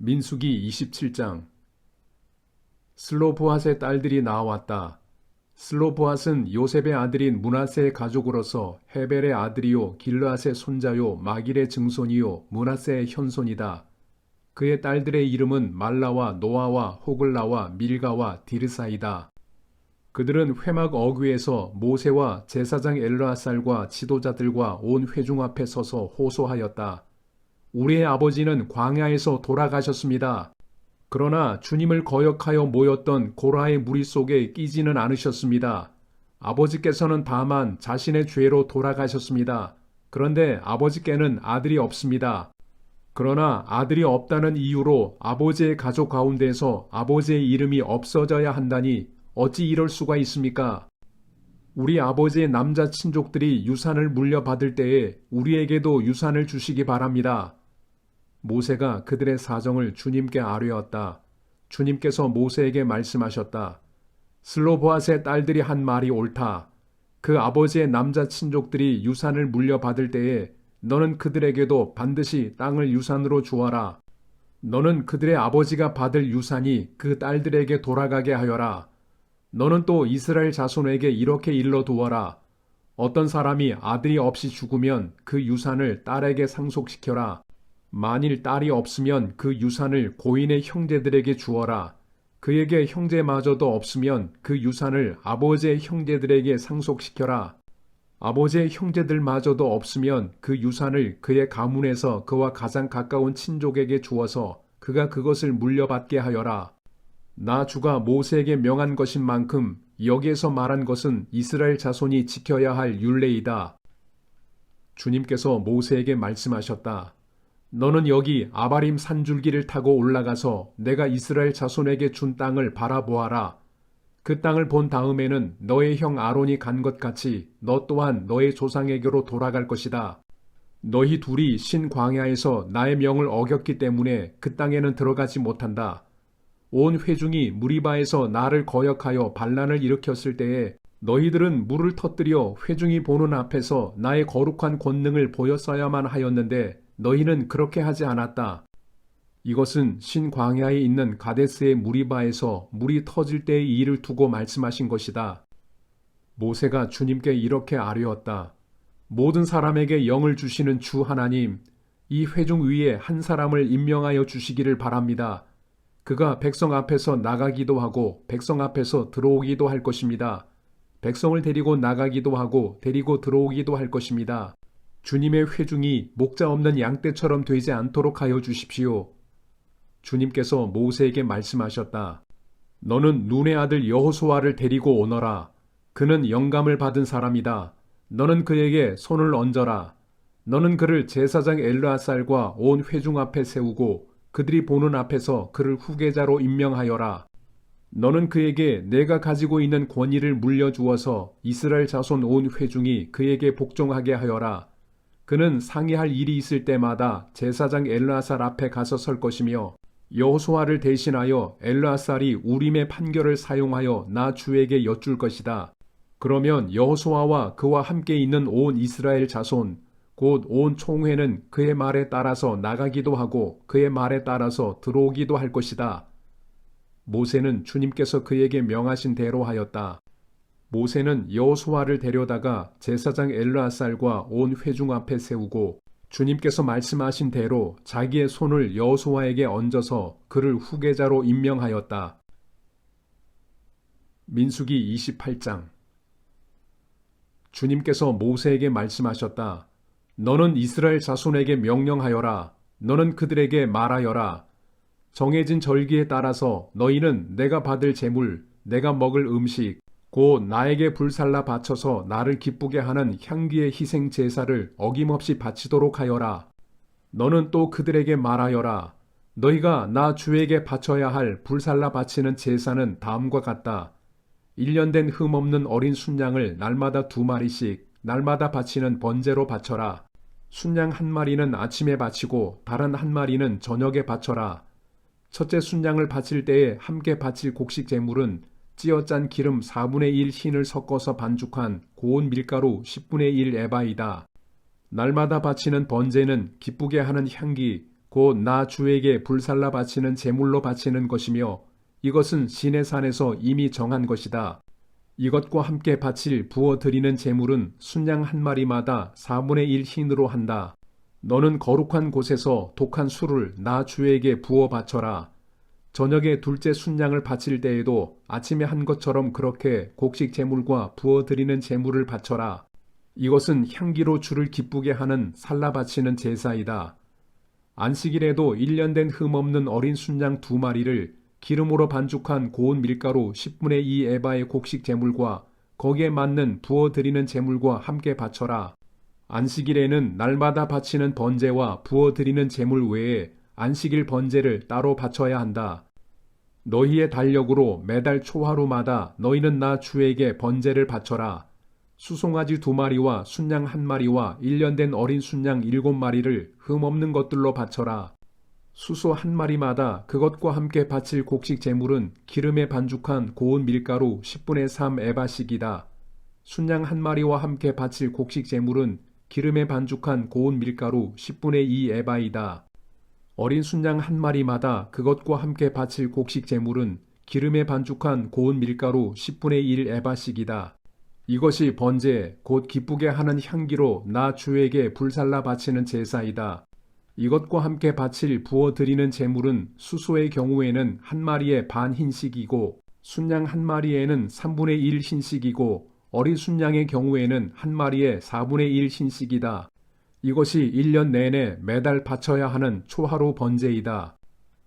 민수기 27장. 슬로브핫의 딸들이 나왔다. 슬로브핫은 요셉의 아들인 므낫세의 가족으로서 헤벨의 아들이요 길르앗의 손자요 마길의 증손이요 므낫세의 현손이다. 그의 딸들의 이름은 말라와 노아와 호글라와 밀가와 디르사이다. 그들은 회막 어귀에서 모세와 제사장 엘르아살과 지도자들과 온 회중 앞에 서서 호소하였다. 우리의 아버지는 광야에서 돌아가셨습니다. 그러나 주님을 거역하여 모였던 고라의 무리 속에 끼지는 않으셨습니다. 아버지께서는 다만 자신의 죄로 돌아가셨습니다. 그런데 아버지께는 아들이 없습니다. 그러나 아들이 없다는 이유로 아버지의 가족 가운데서 아버지의 이름이 없어져야 한다니 어찌 이럴 수가 있습니까? 우리 아버지의 남자 친족들이 유산을 물려받을 때에 우리에게도 유산을 주시기 바랍니다. 모세가 그들의 사정을 주님께 아뢰었다. 주님께서 모세에게 말씀하셨다. 슬로보앗의 딸들이 한 말이 옳다. 그 아버지의 남자 친족들이 유산을 물려받을 때에 너는 그들에게도 반드시 땅을 유산으로 주어라. 너는 그들의 아버지가 받을 유산이 그 딸들에게 돌아가게 하여라. 너는 또 이스라엘 자손에게 이렇게 일러두어라. 어떤 사람이 아들이 없이 죽으면 그 유산을 딸에게 상속시켜라. 만일 딸이 없으면 그 유산을 고인의 형제들에게 주어라. 그에게 형제마저도 없으면 그 유산을 아버지의 형제들에게 상속시켜라. 아버지의 형제들마저도 없으면 그 유산을 그의 가문에서 그와 가장 가까운 친족에게 주어서 그가 그것을 물려받게 하여라. 나 주가 모세에게 명한 것인 만큼 여기에서 말한 것은 이스라엘 자손이 지켜야 할 율례이다. 주님께서 모세에게 말씀하셨다. 너는 여기 아바림 산줄기를 타고 올라가서 내가 이스라엘 자손에게 준 땅을 바라보아라. 그 땅을 본 다음에는 너의 형 아론이 간 것 같이 너 또한 너의 조상에게로 돌아갈 것이다. 너희 둘이 신광야에서 나의 명을 어겼기 때문에 그 땅에는 들어가지 못한다. 온 회중이 무리바에서 나를 거역하여 반란을 일으켰을 때에 너희들은 물을 터뜨려 회중이 보는 앞에서 나의 거룩한 권능을 보였어야만 하였는데 너희는 그렇게 하지 않았다. 이것은 신광야에 있는 가데스의 무리바에서 물이 터질 때의 일을 두고 말씀하신 것이다. 모세가 주님께 이렇게 아뢰었다. 모든 사람에게 영을 주시는 주 하나님, 이 회중 위에 한 사람을 임명하여 주시기를 바랍니다. 그가 백성 앞에서 나가기도 하고 백성 앞에서 들어오기도 할 것입니다. 백성을 데리고 나가기도 하고 데리고 들어오기도 할 것입니다. 주님의 회중이 목자 없는 양떼처럼 되지 않도록 하여 주십시오. 주님께서 모세에게 말씀하셨다. 너는 눈의 아들 여호수아를 데리고 오너라. 그는 영감을 받은 사람이다. 너는 그에게 손을 얹어라. 너는 그를 제사장 엘르아살과 온 회중 앞에 세우고 그들이 보는 앞에서 그를 후계자로 임명하여라. 너는 그에게 내가 가지고 있는 권위를 물려주어서 이스라엘 자손 온 회중이 그에게 복종하게 하여라. 그는 상의할 일이 있을 때마다 제사장 엘르아살 앞에 가서 설 것이며 여호수아를 대신하여 엘르아살이 우림의 판결을 사용하여 나 주에게 여쭐 것이다. 그러면 여호수아와 그와 함께 있는 온 이스라엘 자손 곧 온 총회는 그의 말에 따라서 나가기도 하고 그의 말에 따라서 들어오기도 할 것이다. 모세는 주님께서 그에게 명하신 대로 하였다. 모세는 여호수아를 데려다가 제사장 엘르아살과 온 회중 앞에 세우고 주님께서 말씀하신 대로 자기의 손을 여호수아에게 얹어서 그를 후계자로 임명하였다. 민수기 28장. 주님께서 모세에게 말씀하셨다. 너는 이스라엘 자손에게 명령하여라. 너는 그들에게 말하여라. 정해진 절기에 따라서 너희는 내가 받을 제물, 내가 먹을 음식, 곧 나에게 불살라 바쳐서 나를 기쁘게 하는 향기의 희생 제사를 어김없이 바치도록 하여라. 너는 또 그들에게 말하여라. 너희가 나 주에게 바쳐야 할 불살라 바치는 제사는 다음과 같다. 1년 된 흠없는 어린 순양을 날마다 2마리씩 날마다 바치는 번제로 바쳐라. 순양 1마리는 아침에 바치고 다른 1마리는 저녁에 바쳐라. 첫째 순양을 바칠 때에 함께 바칠 곡식 제물은 찌어짠 기름 4분의 1 흰을 섞어서 반죽한 고운 밀가루 10분의 1 에바이다. 날마다 바치는 번제는 기쁘게 하는 향기, 곧 나 주에게 불살라 바치는 제물로 바치는 것이며 이것은 시내 산에서 이미 정한 것이다. 이것과 함께 바칠 부어 드리는 제물은 순양 한 마리마다 4분의 1 흰으로 한다. 너는 거룩한 곳에서 독한 술을 나 주에게 부어 바쳐라. 저녁에 둘째 순양을 바칠 때에도 아침에 한 것처럼 그렇게 곡식 제물과 부어 드리는 제물을 바쳐라. 이것은 향기로 주를 기쁘게 하는 살라 바치는 제사이다. 안식일에도 1년 된 흠없는 어린 순양 2마리를 기름으로 반죽한 고운 밀가루 10분의 2 에바의 곡식 제물과 거기에 맞는 부어 드리는 제물과 함께 바쳐라. 안식일에는 날마다 바치는 번제와 부어 드리는 제물 외에 안식일 번제를 따로 바쳐야 한다. 너희의 달력으로 매달 초하루마다 너희는 나 주에게 번제를 바쳐라. 수송아지 2마리와 순양 1마리와 1년 된 어린 순양 7마리를 흠없는 것들로 바쳐라. 수소 1마리마다 그것과 함께 바칠 곡식 제물은 기름에 반죽한 고운 밀가루 10분의 3 에바씩이다. 순양 1마리와 함께 바칠 곡식 제물은 기름에 반죽한 고운 밀가루 10분의 2 에바이다. 어린 순양 1마리마다 그것과 함께 바칠 곡식 제물은 기름에 반죽한 고운 밀가루 10분의 1 에바씩이다. 이것이 번제 곧 기쁘게 하는 향기로 나 주에게 불살라 바치는 제사이다. 이것과 함께 바칠 부어 드리는 제물은 수소의 경우에는 1마리에 반 흰식이고 순양 1마리에는 3분의 1 흰식이고 어린 순양의 경우에는 1마리에 4분의 1 흰식이다. 이것이 1년 내내 매달 바쳐야 하는 초하루 번제이다.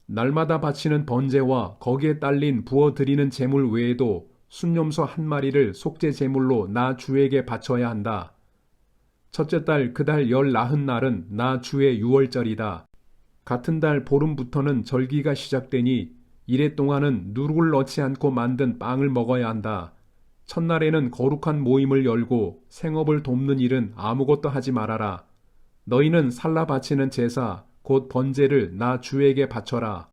날마다 바치는 번제와 거기에 딸린 부어 드리는 제물 외에도 순염소 1마리를 속죄 제물로 나 주에게 바쳐야 한다. 첫째 달 그 달 열 나흔 날은 나 주의 유월절이다. 같은 달 보름부터는 절기가 시작되니 이래 동안은 누룩을 넣지 않고 만든 빵을 먹어야 한다. 첫날에는 거룩한 모임을 열고 생업을 돕는 일은 아무것도 하지 말아라. 너희는 살라 바치는 제사 곧 번제를 나 주에게 바쳐라.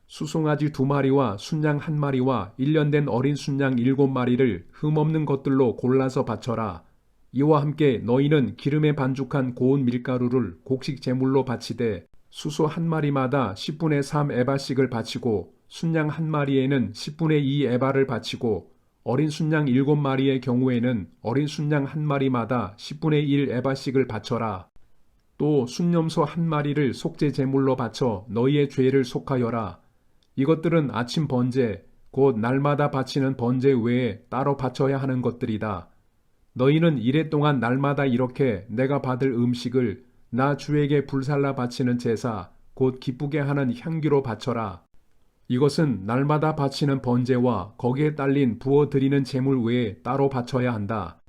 수송아지 2마리와 순양 1마리와 1년 된 어린 순양 7마리를 흠없는 것들로 골라서 바쳐라. 이와 함께 너희는 기름에 반죽한 고운 밀가루를 곡식 제물로 바치되 수소 1마리마다 10분의 3 에바씩을 바치고 순양 1마리에는 10분의 2 에바를 바치고 어린 순양 7마리의 경우에는 어린 순양 1마리마다 10분의 1 에바씩을 바쳐라. 또 순염소 1마리를 속죄 제물로 바쳐 너희의 죄를 속하여라. 이것들은 아침 번제 곧 날마다 바치는 번제 외에 따로 바쳐야 하는 것들이다. 너희는 이래 동안 날마다 이렇게 내가 받을 음식을 나 주에게 불살라 바치는 제사 곧 기쁘게 하는 향기로 바쳐라. 이것은 날마다 바치는 번제와 거기에 딸린 부어 드리는 제물 외에 따로 바쳐야 한다.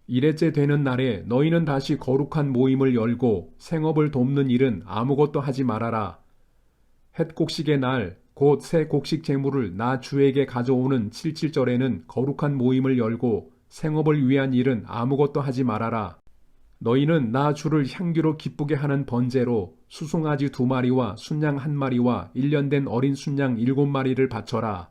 이래째 되는 날에 너희는 다시 거룩한 모임을 열고 생업을 돕는 일은 아무것도 하지 말아라. 햇곡식의 날 곧 새 곡식 제물을 나 주에게 가져오는 칠칠절에는 거룩한 모임을 열고 생업을 위한 일은 아무것도 하지 말아라. 너희는 나 주를 향기로 기쁘게 하는 번제로 수송아지 2마리와 순양 1마리와 1년 된 어린 순양 7마리를 바쳐라.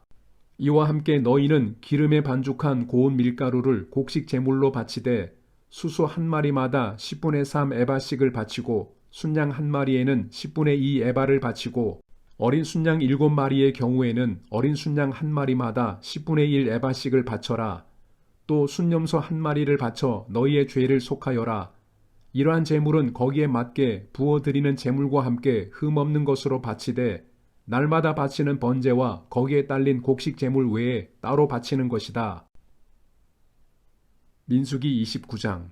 이와 함께 너희는 기름에 반죽한 고운 밀가루를 곡식 제물로 바치되 수소 1마리마다 10분의 3 에바씩을 바치고 순양 1마리에는 10분의 2 에바를 바치고 어린 순양 7마리의 경우에는 어린 순양 1마리마다 10분의 1 에바씩을 바쳐라. 또 순염소 1마리를 바쳐 너희의 죄를 속하여라. 이러한 제물은 거기에 맞게 부어 드리는 제물과 함께 흠없는 것으로 바치되 날마다 바치는 번제와 거기에 딸린 곡식 제물 외에 따로 바치는 것이다. 민수기 29장.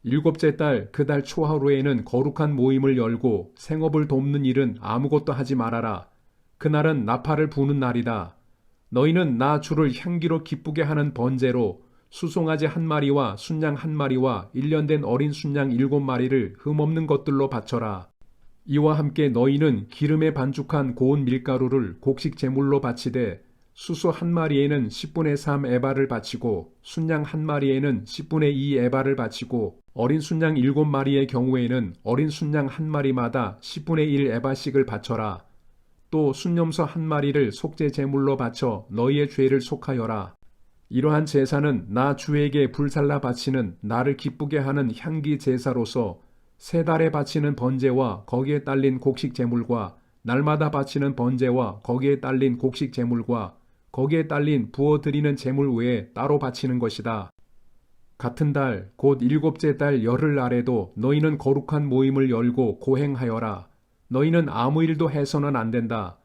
일곱째 달 그 달 초하루에는 거룩한 모임을 열고 생업을 돕는 일은 아무것도 하지 말아라. 그날은 나팔을 부는 날이다. 너희는 나 주를 향기로 기쁘게 하는 번제로 수송아지 1마리와 순양 1마리와 1년 된 어린 순양 7마리를 흠없는 것들로 바쳐라. 이와 함께 너희는 기름에 반죽한 고운 밀가루를 곡식 제물로 바치되 수소 1마리에는 10분의 3 에바를 바치고 순양 1마리에는 10분의 2 에바를 바치고 어린 순양 7마리의 경우에는 어린 순양 1마리마다 10분의 1 에바씩을 바쳐라. 또 순염소 1마리를 속죄 제물로 바쳐 너희의 죄를 속하여라. 이러한 제사는 나 주에게 불살라 바치는 나를 기쁘게 하는 향기 제사로서 세 달에 바치는 번제와 거기에 딸린 곡식 제물과 날마다 바치는 번제와 거기에 딸린 곡식 제물과 거기에 딸린 부어 드리는 제물 외에 따로 바치는 것이다. 같은 달 곧 일곱째 달 열흘 날에도 너희는 거룩한 모임을 열고 고행하여라. 너희는 아무 일도 해서는 안 된다.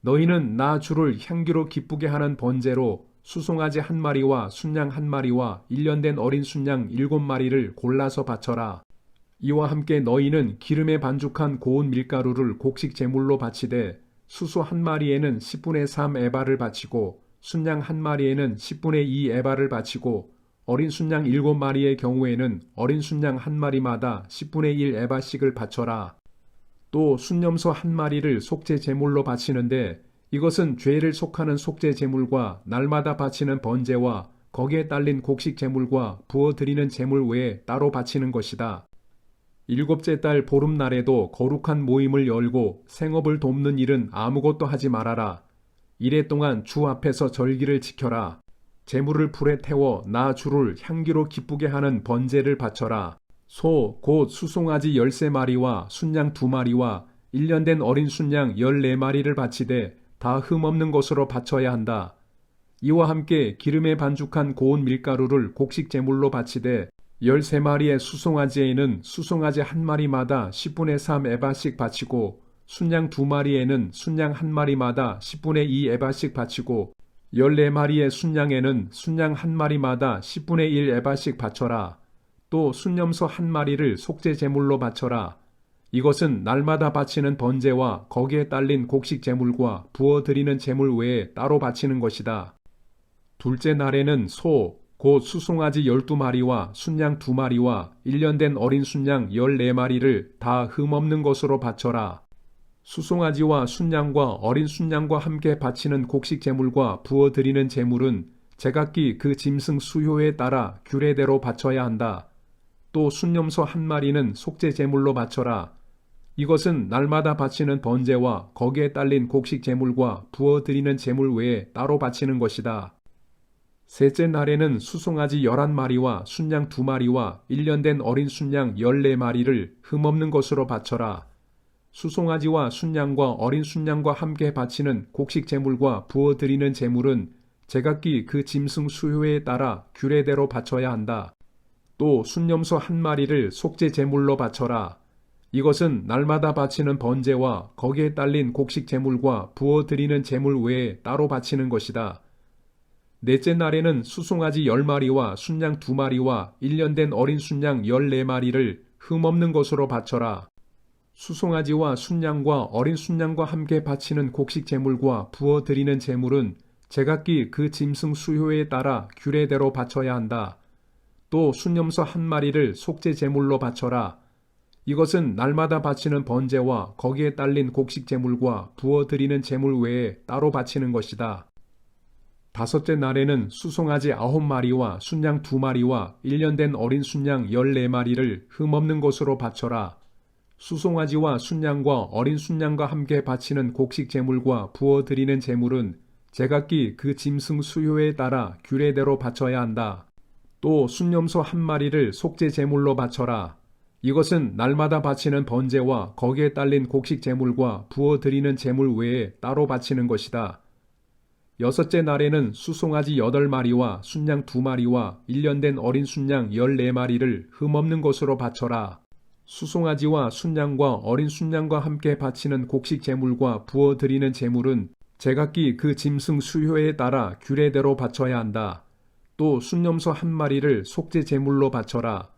너희는 나 주를 향기로 기쁘게 하는 번제로 수송아지 한 마리와 순양 한 마리와 1년 된 어린 순양 7마리를 골라서 바쳐라. 이와 함께 너희는 기름에 반죽한 고운 밀가루를 곡식 제물로 바치되 수소 한 마리에는 10분의 3 에바를 바치고 순양 한 마리에는 10분의 2 에바를 바치고 어린 순양 7마리의 경우에는 어린 순양 한 마리마다 10분의 1 에바씩을 바쳐라. 또 순염소 한 마리를 속죄 제물로 바치는데 이것은 죄를 속하는 속죄 제물과 날마다 바치는 번제와 거기에 딸린 곡식 제물과 부어 드리는 제물 외에 따로 바치는 것이다. 일곱째 달 보름날에도 거룩한 모임을 열고 생업을 돕는 일은 아무것도 하지 말아라. 이래 동안 주 앞에서 절기를 지켜라. 제물을 불에 태워 나 주를 향기로 기쁘게 하는 번제를 바쳐라. 소 곧 수송아지 13마리와 순양 2마리와 1년 된 어린 순양 14마리를 바치되 다 흠없는 것으로 바쳐야 한다. 이와 함께 기름에 반죽한 고운 밀가루를 곡식 제물로 바치되 13마리의 수송아지에는 수송아지 한 마리마다 10분의 3 에바씩 바치고 순양 2마리에는 순양 한 마리마다 10분의 2 에바씩 바치고 14마리의 순양에는 순양 한 마리마다 10분의 1 에바씩 바쳐라. 또 순염소 한 마리를 속죄 제물로 바쳐라. 이것은 날마다 바치는 번제와 거기에 딸린 곡식 제물과 부어 드리는 제물 외에 따로 바치는 것이다. 둘째 날에는 소 곧 수송아지 12마리와 순양 2마리와 1년 된 어린 순양 14마리를 다 흠없는 것으로 바쳐라. 수송아지와 순양과 어린 순양과 함께 바치는 곡식 제물과 부어 드리는 제물은 제각기 그 짐승 수효에 따라 규례대로 바쳐야 한다. 또 순염소 한 마리는 속죄 제물로 바쳐라. 이것은 날마다 바치는 번제와 거기에 딸린 곡식 제물과 부어 드리는 제물 외에 따로 바치는 것이다. 셋째 날에는 수송아지 11마리와 순양 2마리와 1년 된 어린 순양 14마리를 흠없는 것으로 바쳐라. 수송아지와 순양과 어린 순양과 함께 바치는 곡식 제물과 부어 드리는 제물은 제각기 그 짐승 수효에 따라 규례대로 바쳐야 한다. 또 순염소 한 마리를 속죄 제물로 바쳐라. 이것은 날마다 바치는 번제와 거기에 딸린 곡식 제물과 부어 드리는 제물 외에 따로 바치는 것이다. 넷째 날에는 수송아지 10마리와 순양 2마리와 1년 된 어린 순양 14마리를 흠없는 것으로 바쳐라. 수송아지와 순양과 어린 순양과 함께 바치는 곡식 제물과 부어 드리는 제물은 제각기 그 짐승 수효에 따라 규례대로 바쳐야 한다. 또 순염소 한 마리를 속죄 제물로 바쳐라. 이것은 날마다 바치는 번제와 거기에 딸린 곡식 제물과 부어 드리는 제물 외에 따로 바치는 것이다. 다섯째 날에는 수송아지 9마리와 순양 2마리와 1년 된 어린 순양 14마리를 흠없는 것으로 바쳐라. 수송아지와 순양과 어린 순양과 함께 바치는 곡식 제물과 부어 드리는 제물은 제각기 그 짐승 수효에 따라 규례대로 바쳐야 한다. 또 순염소 한 마리를 속죄 제물로 바쳐라. 이것은 날마다 바치는 번제와 거기에 딸린 곡식 제물과 부어 드리는 제물 외에 따로 바치는 것이다. 여섯째 날에는 수송아지 8마리와 순양 2마리와 1년 된 어린 순양 14마리를 흠없는 것으로 바쳐라. 수송아지와 순양과 어린 순양과 함께 바치는 곡식 제물과 부어 드리는 제물은 제각기 그 짐승 수효에 따라 규례대로 바쳐야 한다. 또 순염소 한 마리를 속죄 제물로 바쳐라.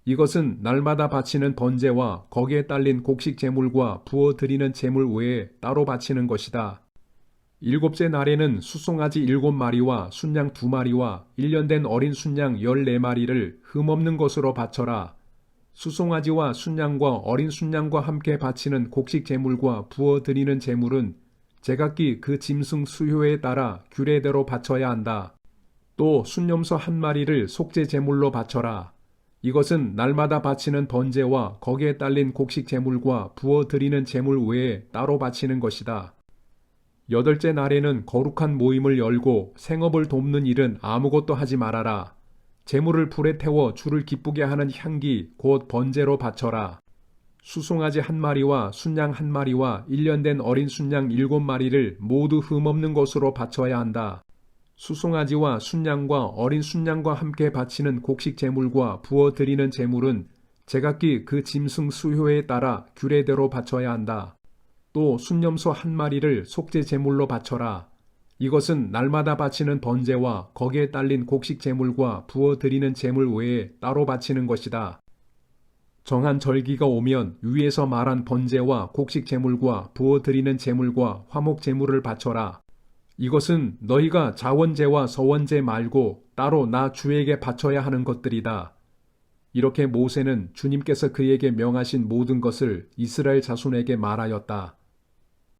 이것은 날마다 바치는 번제와 거기에 딸린 곡식 제물과 부어 드리는 제물 외에 따로 바치는 것이다. 일곱째 날에는 수송아지 7마리와 순양 2마리와 1년 된 어린 순양 14마리를 흠없는 것으로 바쳐라. 수송아지와 순양과 어린 순양과 함께 바치는 곡식 제물과 부어 드리는 제물은 제각기 그 짐승 수효에 따라 규례대로 바쳐야 한다. 또 순염소 한 마리를 속죄 제물로 바쳐라. 이것은 날마다 바치는 번제와 거기에 딸린 곡식 제물과 부어 드리는 제물 외에 따로 바치는 것이다. 여덟째 날에는 거룩한 모임을 열고 생업을 돕는 일은 아무것도 하지 말아라. 제물을 불에 태워 주를 기쁘게 하는 향기 곧 번제로 바쳐라. 수송아지 1마리와 순양 1마리와 1년 된 어린 순양 7마리를 모두 흠없는 것으로 바쳐야 한다. 수송아지와 순양과 어린 순양과 함께 바치는 곡식 제물과 부어 드리는 제물은 제각기 그 짐승 수효에 따라 규례대로 바쳐야 한다. 또 순염소 1마리를 속죄 제물로 바쳐라. 이것은 날마다 바치는 번제와 거기에 딸린 곡식 제물과 부어 드리는 제물 외에 따로 바치는 것이다. 정한 절기가 오면 위에서 말한 번제와 곡식 제물과 부어 드리는 제물과 화목 제물을 바쳐라. 이것은 너희가 자원제와 서원제 말고 따로 나 주에게 바쳐야 하는 것들이다. 이렇게 모세는 주님께서 그에게 명하신 모든 것을 이스라엘 자손에게 말하였다.